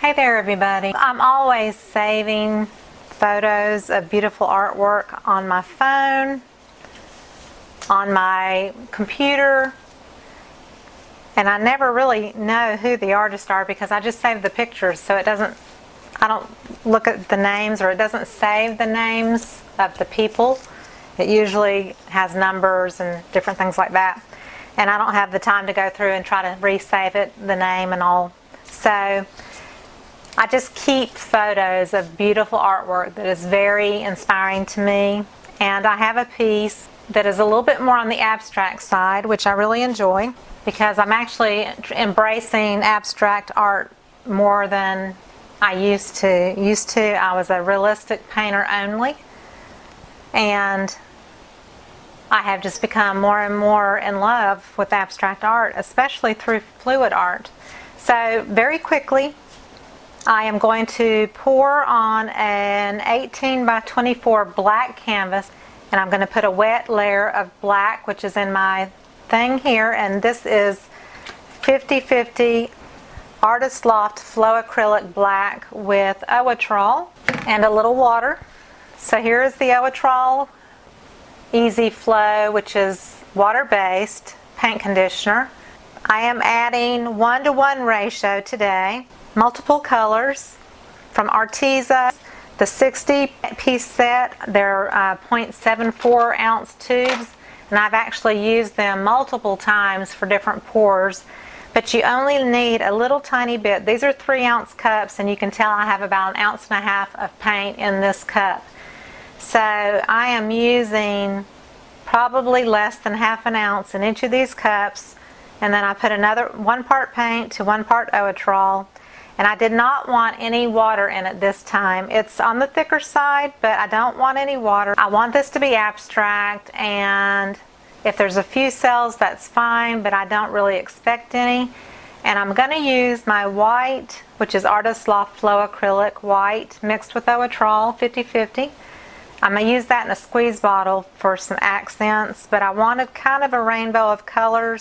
Hey there everybody. I'm always saving photos of beautiful artwork on my phone, on my computer, and I never really know who the artists are because I just save the pictures, so I don't look at the names, or it doesn't save the names of the people. It usually has numbers and different things like that, and I don't have the time to go through and try to resave it, the name and all. So I just keep photos of beautiful artwork that is very inspiring to me, and I have a piece that is a little bit more on the abstract side, which I really enjoy because I'm actually embracing abstract art more than I used to. I was a realistic painter only, and I have just become more and more in love with abstract art, especially through fluid art. So very quickly, I am going to pour on an 18 by 24 black canvas, and I'm going to put a wet layer of black, which is in my thing here, and this is 50/50 Artist Loft Flow Acrylic Black with Owatrol and a little water. So here is the Owatrol Easy Flow, which is water-based paint conditioner. I am adding 1:1 ratio today. Multiple colors from Arteza, the 60-piece set. They're 0.74 ounce tubes, and I've actually used them multiple times for different pours, but you only need a little tiny bit. These are 3-ounce cups, and you can tell I have about 1.5 ounces of paint in this cup. So I am using probably less than 1/2 ounce in each of these cups, and then I put another 1 part paint to 1 part Owatrol. And I did not want any water in it this time. It's on the thicker side, but I don't want any water. I want this to be abstract, and if there's a few cells, that's fine, but I don't really expect any. And I'm going to use my white, which is Artist Loft Flow Acrylic white, mixed with Owatrol, 50/50. I'm going to use that in a squeeze bottle for some accents, but I wanted kind of a rainbow of colors.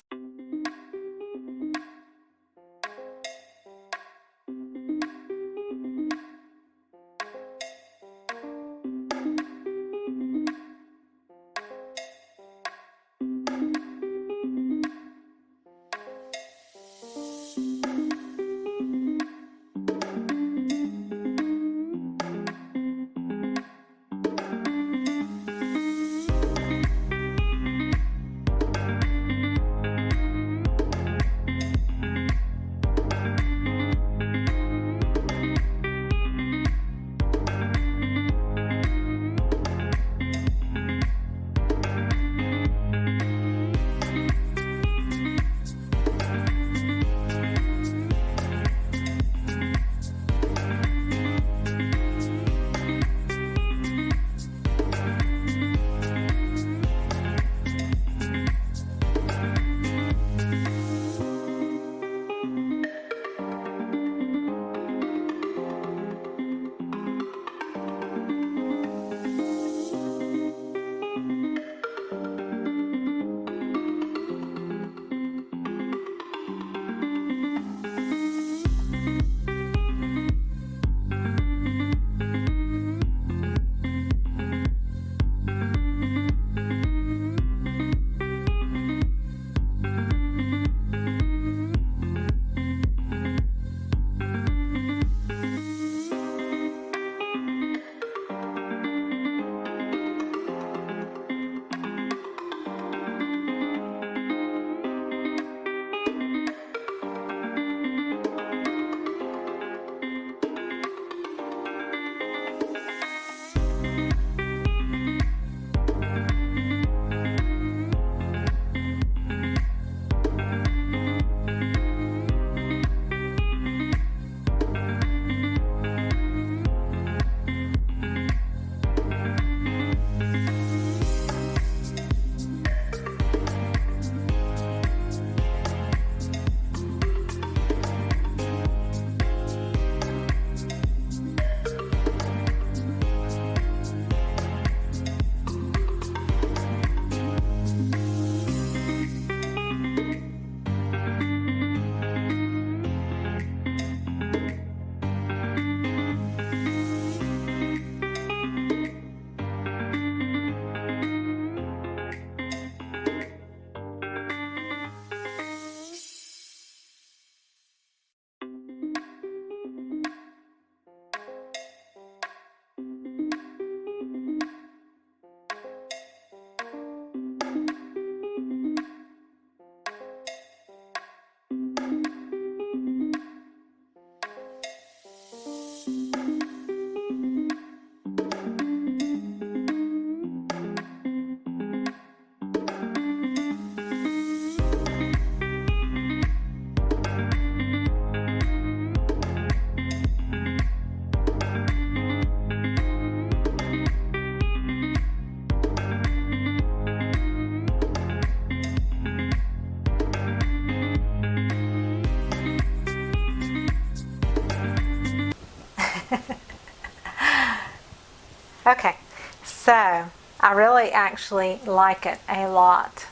Okay, so I really actually like it a lot.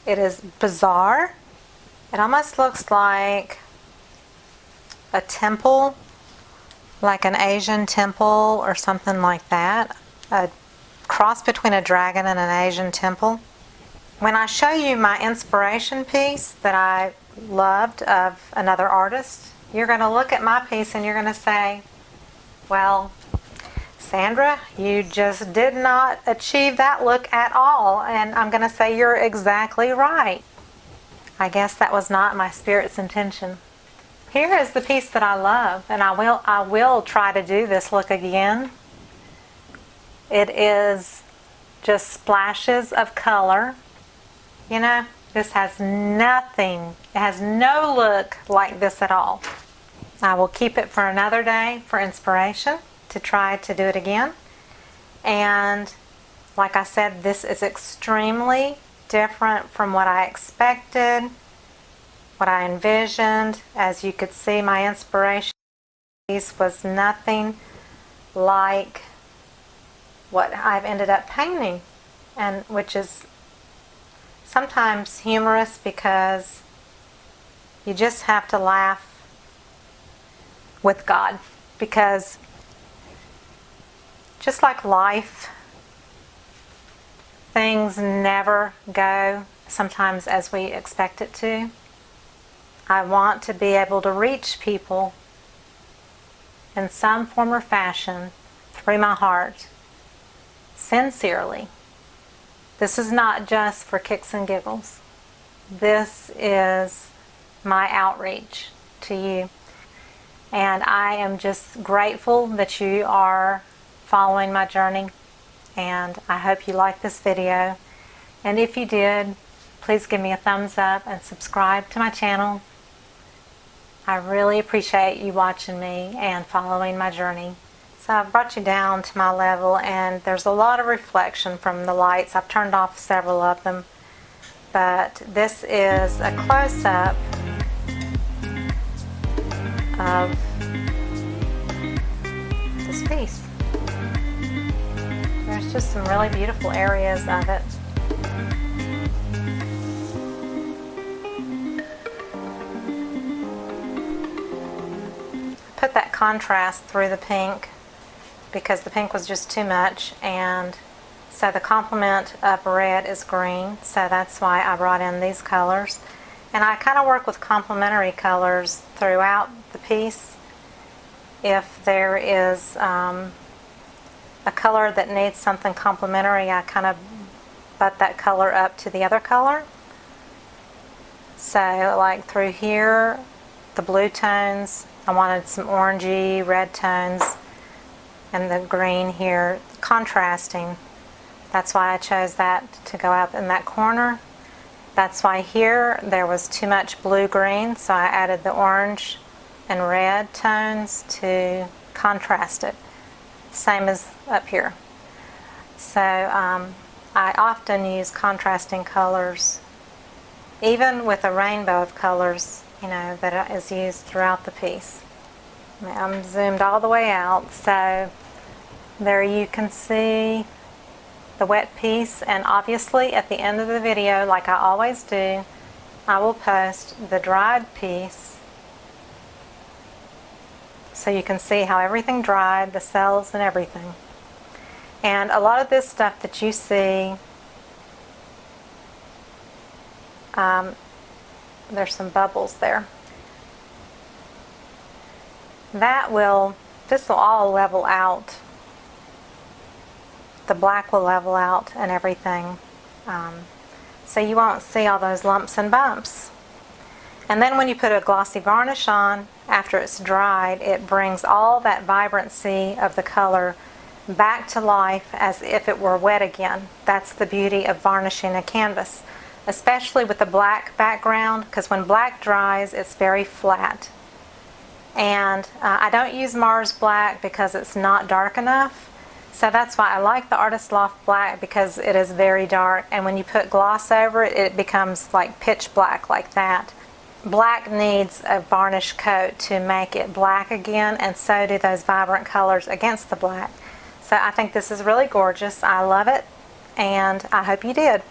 It is bizarre. It almost looks like a temple, like an Asian temple or something like that. A cross between a dragon and an Asian temple. When I show you my inspiration piece that I loved of another artist, you're going to look at my piece and you're going to say, well, Sandra, you just did not achieve that look at all. And I'm going to say you're exactly right. I guess that was not my spirit's intention. Here is the piece that I love, and I will try to do this look again. It is just splashes of color. You know, this has nothing, it has no look like this at all. I will keep it for another day for inspiration to try to do it again. And like I said, this is extremely different from what I expected, what I envisioned. As you could see, my inspiration piece was nothing like what I've ended up painting, and which is sometimes humorous because you just have to laugh with God, because just like life, things never go sometimes as we expect it to. I want to be able to reach people in some form or fashion through my heart, sincerely. This is not just for kicks and giggles. This is my outreach to you. And I am just grateful that you are following my journey, and I hope you liked this video. And if you did, please give me a thumbs up and subscribe to my channel. I really appreciate you watching me and following my journey. So I've brought you down to my level, and there's a lot of reflection from the lights. I've turned off several of them, but this is a close-up of this piece. There's just some really beautiful areas of it. I put that contrast through the pink because the pink was just too much, and so the complement of red is green, so that's why I brought in these colors. And I kind of work with complementary colors throughout the piece. If there is a color that needs something complementary, I kind of butt that color up to the other color. So like through here, the blue tones, I wanted some orangey red tones, and the green here contrasting. That's why I chose that to go out in that corner. That's why here there was too much blue-green, so I added the orange and red tones to contrast it. Same as up here. So I often use contrasting colors, even with a rainbow of colors, you know, that is used throughout the piece. I'm zoomed all the way out, so there you can see the wet piece, and obviously at the end of the video, like I always do, I will post the dried piece so you can see how everything dried, the cells and everything. And a lot of this stuff that you see, there's some bubbles there. This will all level out. The black will level out and everything. So you won't see all those lumps and bumps. And then when you put a glossy varnish on, after it's dried, it brings all that vibrancy of the color back to life as if it were wet again. That's the beauty of varnishing a canvas, especially with a black background, because when black dries, it's very flat. And I don't use Mars Black because it's not dark enough. So that's why I like the Artist Loft Black, because it is very dark, and when you put gloss over it, it becomes like pitch black like that. Black needs a varnish coat to make it black again, and so do those vibrant colors against the black. So I think this is really gorgeous. I love it, and I hope you did.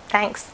Thanks.